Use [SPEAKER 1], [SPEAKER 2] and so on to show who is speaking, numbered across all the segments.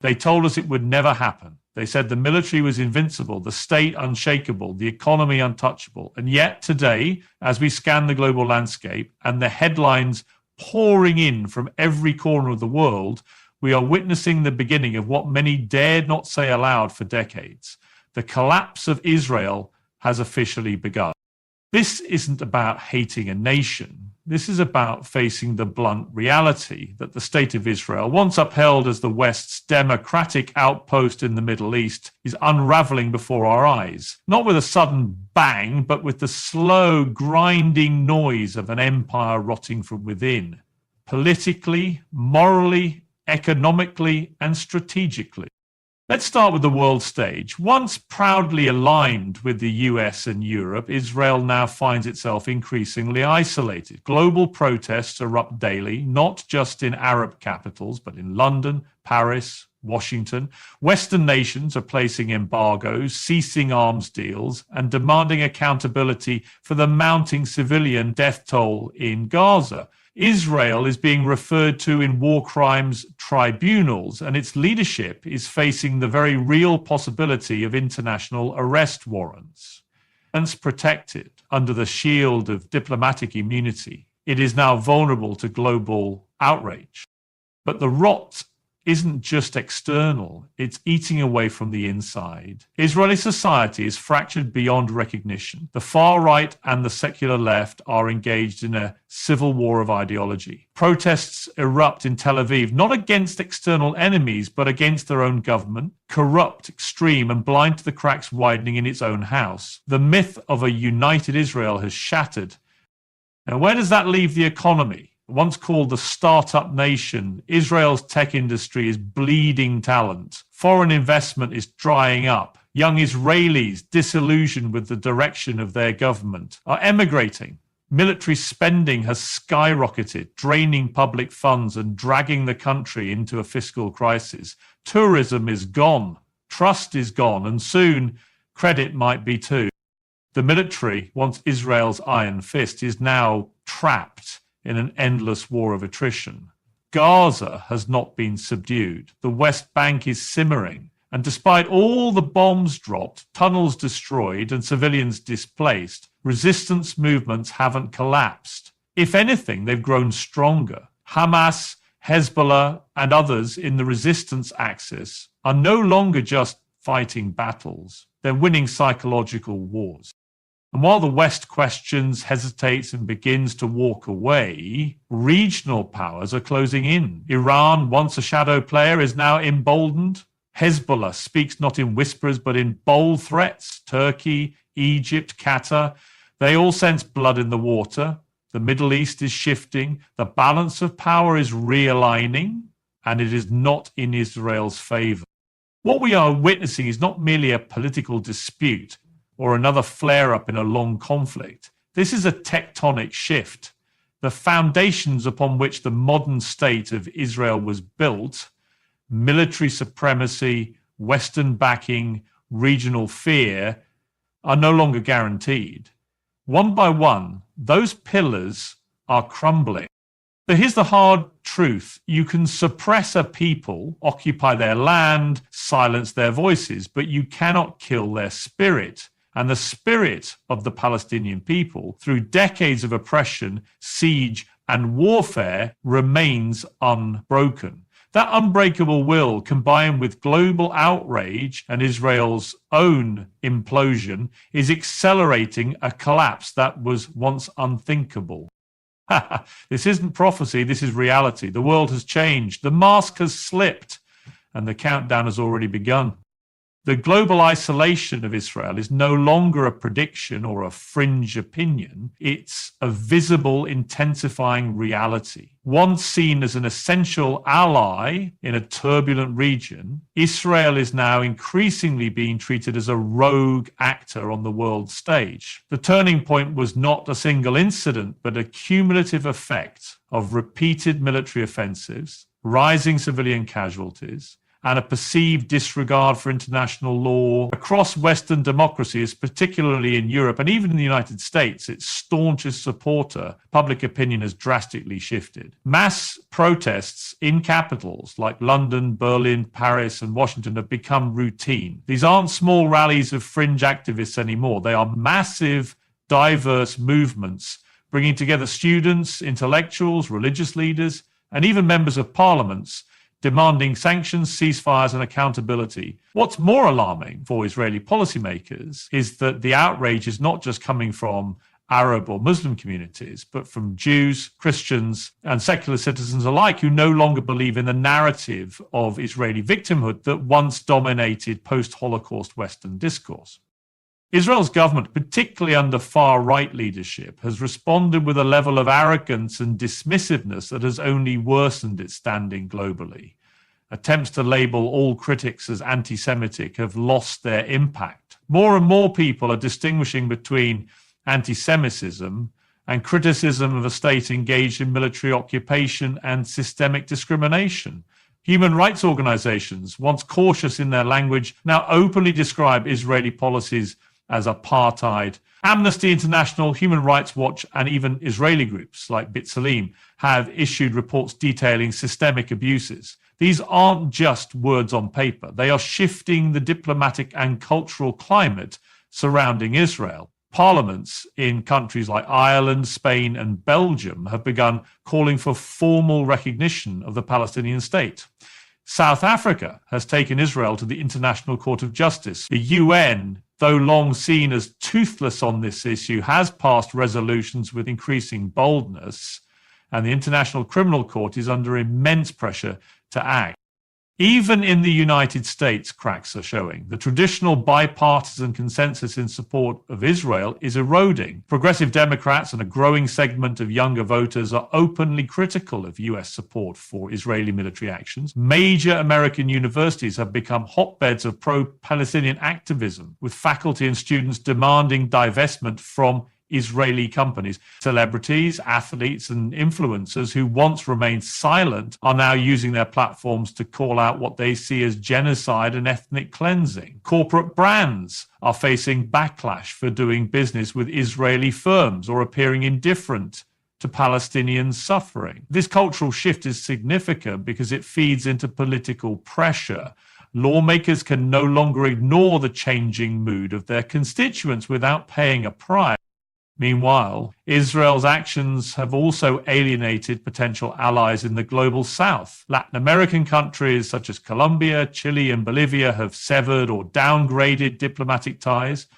[SPEAKER 1] They told us it would never happen. They said the military was invincible, the state unshakable, the economy untouchable. And yet today, as we scan the global landscape and the headlines pouring in from every corner of the world, we are witnessing the beginning of what many dared not say aloud for decades. The collapse of Israel has officially begun. This isn't about hating a nation. This is about facing the blunt reality that the state of Israel, once upheld as the West's democratic outpost in the Middle East, is unraveling before our eyes. Not with a sudden bang, but with the slow, grinding noise of an empire rotting from within, politically, morally, economically, and strategically. Let's start with the world stage. Once proudly aligned with the US and Europe, Israel now finds itself increasingly isolated. Global protests erupt daily, not just in Arab capitals, but in London, Paris, Washington. Western nations are placing embargoes, ceasing arms deals, and demanding accountability for the mounting civilian death toll in Gaza. Israel is being referred to in war crimes tribunals, and its leadership is facing the very real possibility of international arrest warrants. Once protected under the shield of diplomatic immunity, it is now vulnerable to global outrage. But the rot isn't just external, it's eating away from the inside. Israeli society is fractured beyond recognition. The far right and the secular left are engaged in a civil war of ideology. Protests erupt in Tel Aviv, not against external enemies, but against their own government, corrupt, extreme, and blind to the cracks widening in its own house. The myth of a united Israel has shattered. Now, where does that leave the economy? Once called the startup nation, Israel's tech industry is bleeding talent. Foreign investment is drying up. Young Israelis, disillusioned with the direction of their government, are emigrating. Military spending has skyrocketed, draining public funds and dragging the country into a fiscal crisis. Tourism is gone. Trust is gone, and soon credit might be too. The military, once Israel's iron fist, is now trapped in an endless war of attrition. Gaza has not been subdued. The West Bank is simmering. And despite all the bombs dropped, tunnels destroyed, and civilians displaced, resistance movements haven't collapsed. If anything, they've grown stronger. Hamas, Hezbollah, and others in the resistance axis are no longer just fighting battles. They're winning psychological wars. And while the West questions, hesitates, and begins to walk away, regional powers are closing in. Iran, once a shadow player, is now emboldened. Hezbollah speaks not in whispers but in bold threats. Turkey, Egypt, Qatar, they all sense blood in the water. The Middle East is shifting. The balance of power is realigning, and it is not in Israel's favor. What we are witnessing is not merely a political dispute or another flare-up in a long conflict. This is a tectonic shift. The foundations upon which the modern state of Israel was built, military supremacy, Western backing, regional fear, are no longer guaranteed. One by one, those pillars are crumbling. So here's the hard truth. You can suppress a people, occupy their land, silence their voices, but you cannot kill their spirit. And the spirit of the Palestinian people, through decades of oppression, siege, and warfare, remains unbroken. That unbreakable will, combined with global outrage and Israel's own implosion, is accelerating a collapse that was once unthinkable. This isn't prophecy, this is reality. The world has changed, the mask has slipped, and the countdown has already begun. The global isolation of Israel is no longer a prediction or a fringe opinion. It's a visible, intensifying reality. Once seen as an essential ally in a turbulent region, Israel is now increasingly being treated as a rogue actor on the world stage. The turning point was not a single incident, but a cumulative effect of repeated military offensives, rising civilian casualties, and a perceived disregard for international law. Across Western democracies, particularly in Europe and even in the United States, its staunchest supporter, public opinion has drastically shifted. Mass protests in capitals like London, Berlin, Paris, and Washington have become routine. These aren't small rallies of fringe activists anymore. They are massive, diverse movements bringing together students, intellectuals, religious leaders, and even members of parliaments, demanding sanctions, ceasefires, and accountability. What's more alarming for Israeli policymakers is that the outrage is not just coming from Arab or Muslim communities, but from Jews, Christians, and secular citizens alike who no longer believe in the narrative of Israeli victimhood that once dominated post-Holocaust Western discourse. Israel's government, particularly under far-right leadership, has responded with a level of arrogance and dismissiveness that has only worsened its standing globally. Attempts to label all critics as anti-Semitic have lost their impact. More and more people are distinguishing between anti-Semitism and criticism of a state engaged in military occupation and systemic discrimination. Human rights organizations, once cautious in their language, now openly describe Israeli policies as apartheid. Amnesty International, Human Rights Watch, and even Israeli groups like B'Tselem have issued reports detailing systemic abuses. These aren't just words on paper. They are shifting the diplomatic and cultural climate surrounding Israel. Parliaments in countries like Ireland, Spain, and Belgium have begun calling for formal recognition of the Palestinian state. South Africa has taken Israel to the International Court of Justice. The UN, though long seen as toothless on this issue, has passed resolutions with increasing boldness, and the International Criminal Court is under immense pressure to act. Even in the United States, cracks are showing. The traditional bipartisan consensus in support of Israel is eroding. Progressive Democrats and a growing segment of younger voters are openly critical of US support for Israeli military actions. Major American universities have become hotbeds of pro-Palestinian activism, with faculty and students demanding divestment from Israeli companies. Celebrities, athletes, and influencers who once remained silent are now using their platforms to call out what they see as genocide and ethnic cleansing. Corporate brands are facing backlash for doing business with Israeli firms or appearing indifferent to Palestinian suffering. This cultural shift is significant because it feeds into political pressure. Lawmakers can no longer ignore the changing mood of their constituents without paying a price. Meanwhile, Israel's actions have also alienated potential allies in the global south. Latin American countries such as Colombia, Chile, and Bolivia have severed or downgraded diplomatic ties.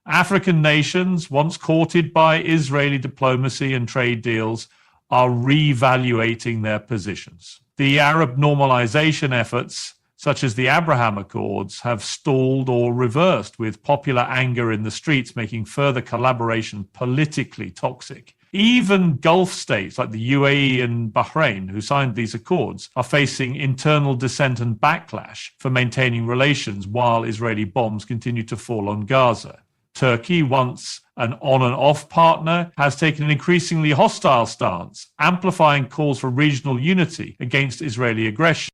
[SPEAKER 1] African nations, once courted by Israeli diplomacy and trade deals, are reevaluating their positions. The Arab normalization efforts, such as the Abraham Accords, have stalled or reversed, with popular anger in the streets making further collaboration politically toxic. Even Gulf states like the UAE and Bahrain, who signed these accords, are facing internal dissent and backlash for maintaining relations while Israeli bombs continue to fall on Gaza. Turkey, once an on and off partner, has taken an increasingly hostile stance, amplifying calls for regional unity against Israeli aggression.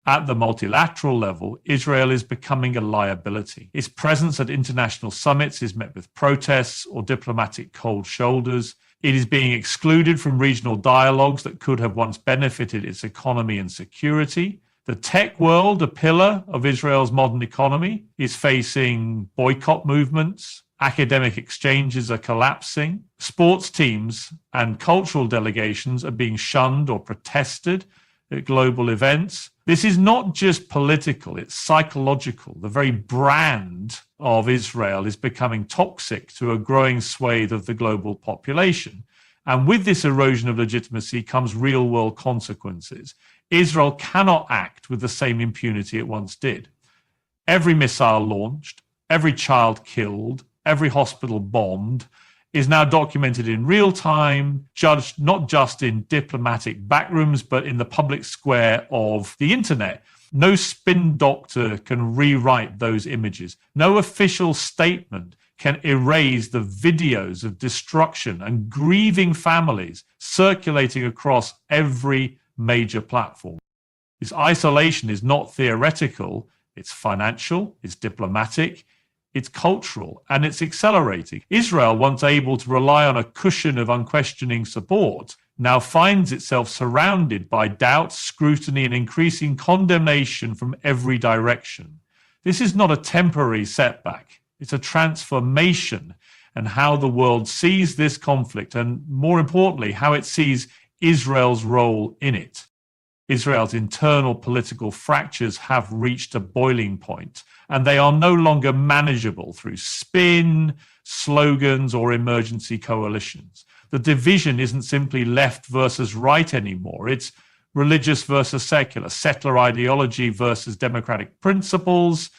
[SPEAKER 1] At the multilateral level, Israel is becoming a liability. Its presence at international summits is met with protests or diplomatic cold shoulders. It is being excluded from regional dialogues that could have once benefited its economy and security. The tech world, a pillar of Israel's modern economy, is facing boycott movements. Academic exchanges are collapsing. Sports teams and cultural delegations are being shunned or protested at global events. This is not just political, it's psychological. The very brand of Israel is becoming toxic to a growing swathe of the global population. And with this erosion of legitimacy comes real-world consequences. Israel cannot act with the same impunity it once did. Every missile launched, every child killed, every hospital bombed is now documented in real time, judged not just in diplomatic backrooms, but in the public square of the internet. No spin doctor can rewrite those images. No official statement can erase the videos of destruction and grieving families circulating across every major platform. This isolation is not theoretical, it's financial, it's diplomatic, it's cultural, and it's accelerating. Israel, once able to rely on a cushion of unquestioning support, now finds itself surrounded by doubt, scrutiny, and increasing condemnation from every direction. This is not a temporary setback. It's a transformation in how the world sees this conflict and, more importantly, how it sees Israel's role in it. Israel's internal political fractures have reached a boiling point, and they are no longer manageable through spin, slogans, or emergency coalitions. The division isn't simply left versus right anymore. It's religious versus secular, settler ideology versus democratic principles,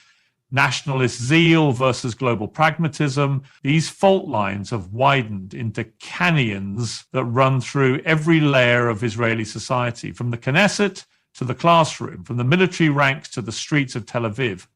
[SPEAKER 1] nationalist zeal versus global pragmatism. These fault lines have widened into canyons that run through every layer of Israeli society, from the Knesset to the classroom, from the military ranks to the streets of Tel Aviv.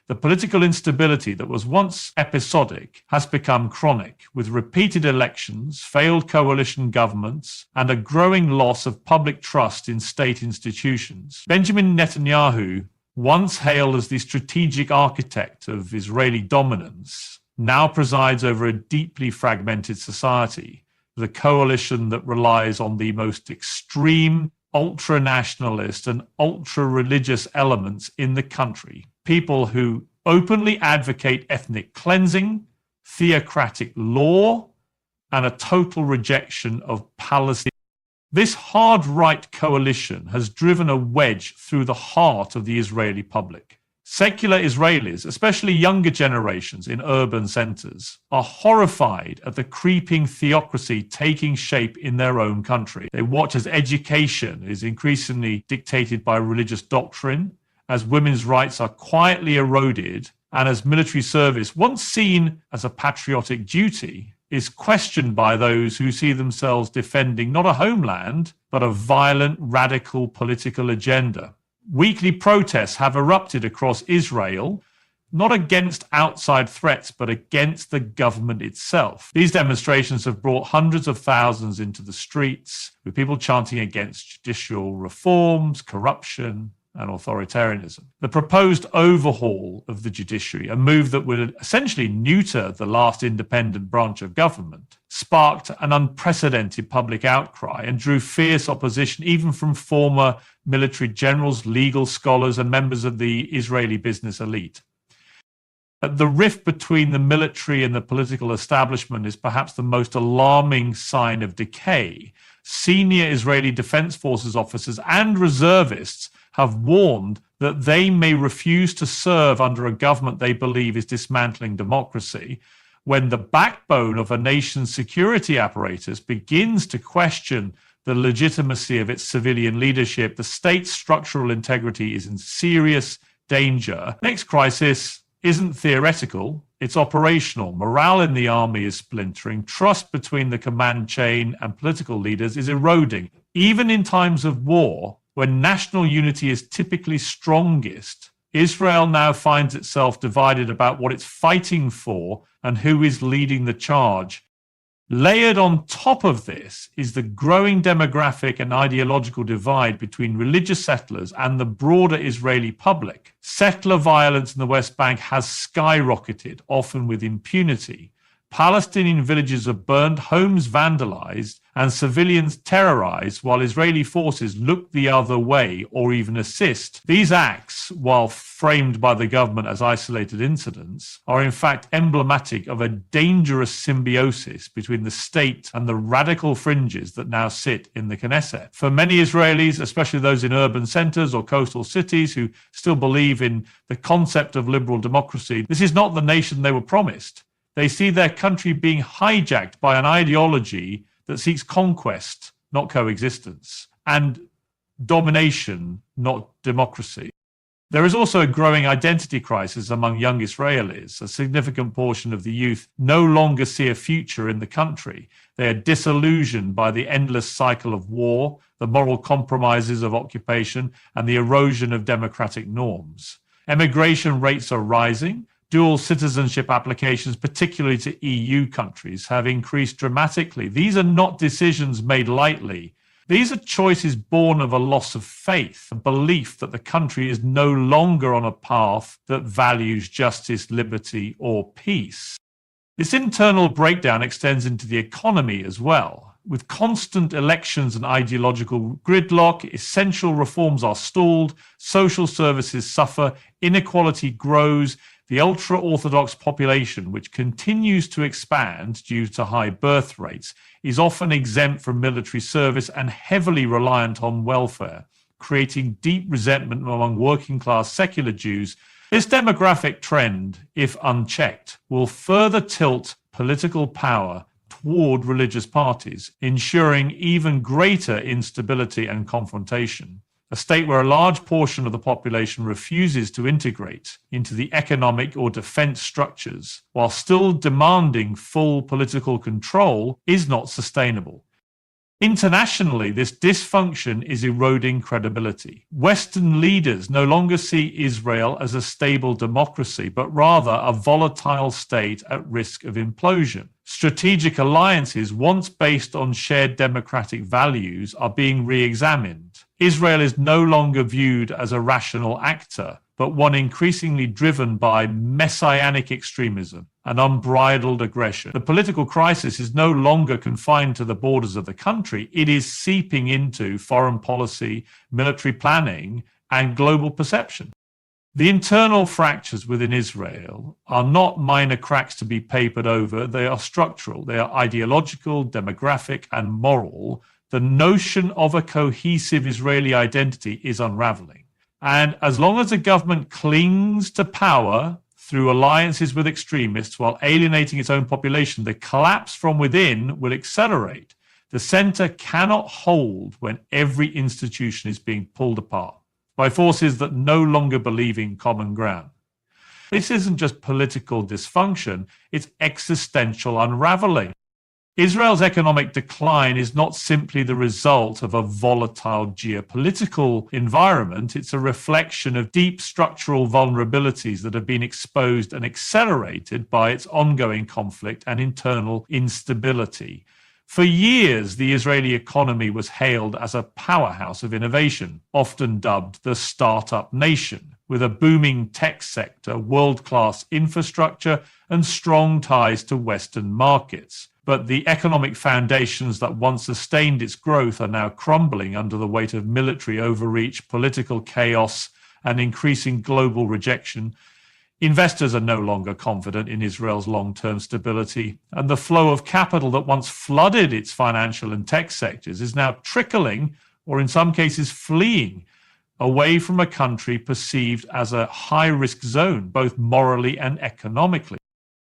[SPEAKER 1] The political instability that was once episodic has become chronic, with repeated elections, failed coalition governments, and a growing loss of public trust in state institutions. Benjamin Netanyahu, once hailed as the strategic architect of Israeli dominance, now presides over a deeply fragmented society, with a coalition that relies on the most extreme, ultra-nationalist and ultra-religious elements in the country. People who openly advocate ethnic cleansing, theocratic law, and a total rejection of Palestine. This hard right coalition has driven a wedge through the heart of the Israeli public. Secular Israelis, especially younger generations in urban centers, are horrified at the creeping theocracy taking shape in their own country. They watch as education is increasingly dictated by religious doctrine, as women's rights are quietly eroded, and as military service, once seen as a patriotic duty, is questioned by those who see themselves defending not a homeland, but a violent, radical political agenda. Weekly protests have erupted across Israel, not against outside threats, but against the government itself. These demonstrations have brought hundreds of thousands into the streets, with people chanting against judicial reforms, corruption, and authoritarianism. The proposed overhaul of the judiciary, a move that would essentially neuter the last independent branch of government, sparked an unprecedented public outcry and drew fierce opposition even from former military generals, legal scholars, and members of the Israeli business elite. The rift between the military and the political establishment is perhaps the most alarming sign of decay. Senior Israeli Defense Forces officers and reservists have warned that they may refuse to serve under a government they believe is dismantling democracy when the backbone of a nation's security apparatus begins to question the legitimacy of its civilian leadership. The state's structural integrity is in serious danger. Next crisis isn't theoretical, it's operational. Morale in the army is splintering. Trust between the command chain and political leaders is eroding. Even in times of war, when national unity is typically strongest, Israel now finds itself divided about what it's fighting for and who is leading the charge. Layered on top of this is the growing demographic and ideological divide between religious settlers and the broader Israeli public. Settler violence in the West Bank has skyrocketed, often with impunity. Palestinian villages are burned, homes vandalized, and civilians terrorized while Israeli forces look the other way or even assist. These acts, while framed by the government as isolated incidents, are in fact emblematic of a dangerous symbiosis between the state and the radical fringes that now sit in the Knesset. For many Israelis, especially those in urban centers or coastal cities who still believe in the concept of liberal democracy, this is not the nation they were promised. They see their country being hijacked by an ideology that seeks conquest, not coexistence, and domination, not democracy. There is also a growing identity crisis among young Israelis. A significant portion of the youth no longer see a future in the country. They are disillusioned by the endless cycle of war, the moral compromises of occupation, and the erosion of democratic norms. Emigration rates are rising. Dual citizenship applications, particularly to EU countries, have increased dramatically. These are not decisions made lightly. These are choices born of a loss of faith, a belief that the country is no longer on a path that values justice, liberty, or peace. This internal breakdown extends into the economy as well. With constant elections and ideological gridlock, essential reforms are stalled, social services suffer, inequality grows. The ultra-Orthodox population, which continues to expand due to high birth rates, is often exempt from military service and heavily reliant on welfare, creating deep resentment among working-class secular Jews. This demographic trend, if unchecked, will further tilt political power toward religious parties, ensuring even greater instability and confrontation. A state where a large portion of the population refuses to integrate into the economic or defense structures while still demanding full political control is not sustainable. Internationally, this dysfunction is eroding credibility. Western leaders no longer see Israel as a stable democracy, but rather a volatile state at risk of implosion. Strategic alliances, once based on shared democratic values, are being re-examined. Israel is no longer viewed as a rational actor, but one increasingly driven by messianic extremism and unbridled aggression. The political crisis is no longer confined to the borders of the country. It is seeping into foreign policy, military planning, and global perception. The internal fractures within Israel are not minor cracks to be papered over. They are structural. They are ideological, demographic, and moral. The notion of a cohesive Israeli identity is unraveling. And as long as the government clings to power through alliances with extremists while alienating its own population, the collapse from within will accelerate. The center cannot hold when every institution is being pulled apart by forces that no longer believe in common ground. This isn't just political dysfunction, it's existential unraveling. Israel's economic decline is not simply the result of a volatile geopolitical environment. It's a reflection of deep structural vulnerabilities that have been exposed and accelerated by its ongoing conflict and internal instability. For years, the Israeli economy was hailed as a powerhouse of innovation, often dubbed the startup nation, with a booming tech sector, world-class infrastructure, and strong ties to Western markets. But the economic foundations that once sustained its growth are now crumbling under the weight of military overreach, political chaos, and increasing global rejection. Investors are no longer confident in Israel's long-term stability, and the flow of capital that once flooded its financial and tech sectors is now trickling, or in some cases fleeing, away from a country perceived as a high-risk zone, both morally and economically.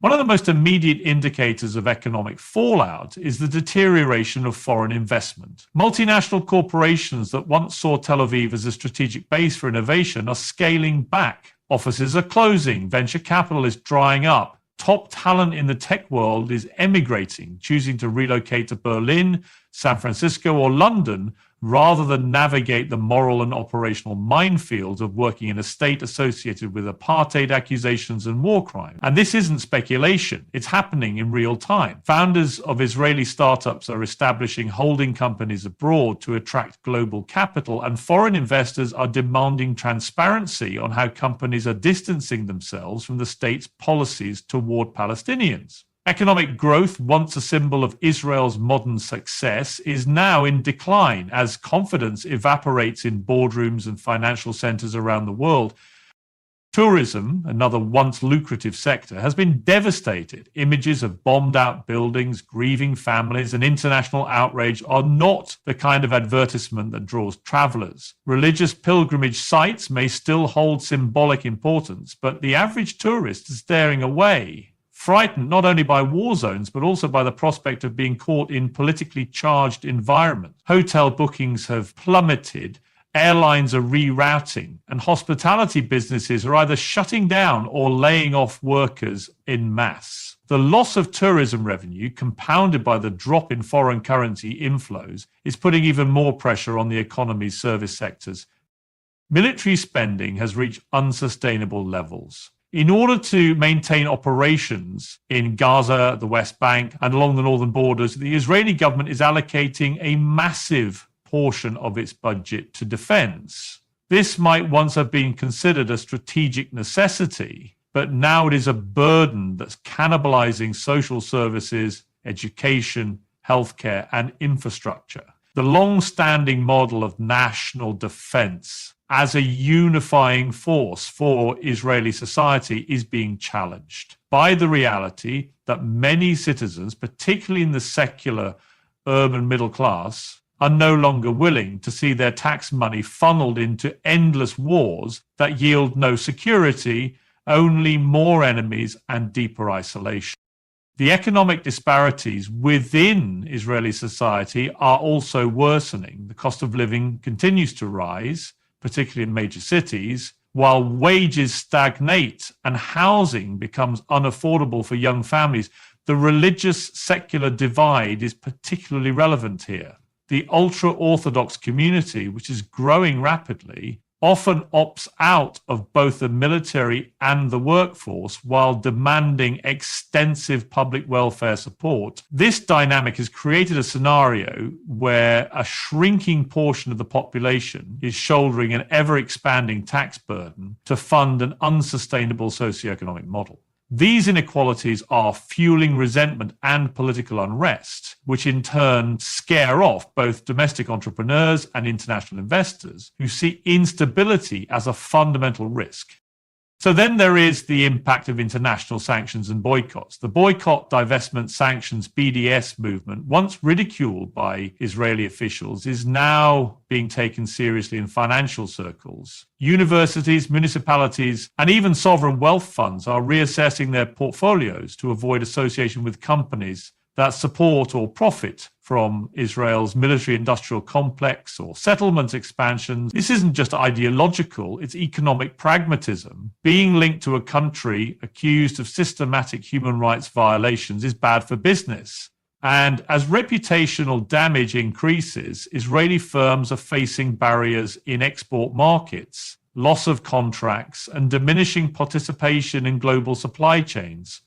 [SPEAKER 1] One of the most immediate indicators of economic fallout is the deterioration of foreign investment. Multinational corporations that once saw Tel Aviv as a strategic base for innovation are scaling back. Offices are closing, venture capital is drying up. Top talent in the tech world is emigrating, choosing to relocate to Berlin, San Francisco, or London, rather than navigate the moral and operational minefields of working in a state associated with apartheid accusations and war crime. And this isn't speculation, it's happening in real time. Founders of Israeli startups are establishing holding companies abroad to attract global capital, and foreign investors are demanding transparency on how companies are distancing themselves from the state's policies toward Palestinians. Economic growth, once a symbol of Israel's modern success, is now in decline as confidence evaporates in boardrooms and financial centers around the world. Tourism, another once lucrative sector, has been devastated. Images of bombed-out buildings, grieving families, and international outrage are not the kind of advertisement that draws travelers. Religious pilgrimage sites may still hold symbolic importance, but the average tourist is staring away, frightened not only by war zones, but also by the prospect of being caught in politically charged environments. Hotel bookings have plummeted, airlines are rerouting, and hospitality businesses are either shutting down or laying off workers en masse. The loss of tourism revenue, compounded by the drop in foreign currency inflows, is putting even more pressure on the economy's service sectors. Military spending has reached unsustainable levels. In order to maintain operations in Gaza, the West Bank, and along the northern borders, the Israeli government is allocating a massive portion of its budget to defense. This might once have been considered a strategic necessity, but now it is a burden that's cannibalizing social services, education, healthcare, and infrastructure. The long-standing model of national defense as a unifying force for Israeli society is being challenged by the reality that many citizens, particularly in the secular urban middle class, are no longer willing to see their tax money funneled into endless wars that yield no security, only more enemies and deeper isolation. The economic disparities within Israeli society are also worsening. The cost of living continues to rise, particularly in major cities, while wages stagnate and housing becomes unaffordable for young families. The religious secular divide is particularly relevant here. The ultra-Orthodox community, which is growing rapidly, often opts out of both the military and the workforce while demanding extensive public welfare support. This dynamic has created a scenario where a shrinking portion of the population is shouldering an ever-expanding tax burden to fund an unsustainable socioeconomic model. These inequalities are fueling resentment and political unrest, which in turn scare off both domestic entrepreneurs and international investors who see instability as a fundamental risk. So then there is the impact of international sanctions and boycotts. The boycott, divestment, sanctions, BDS movement, once ridiculed by Israeli officials, is now being taken seriously in financial circles. Universities, municipalities, and even sovereign wealth funds are reassessing their portfolios to avoid association with companies that support or profit from Israel's military-industrial complex or settlement expansions. This isn't just ideological, it's economic pragmatism. Being linked to a country accused of systematic human rights violations is bad for business. And as reputational damage increases, Israeli firms are facing barriers in export markets, loss of contracts, and diminishing participation in global supply chains.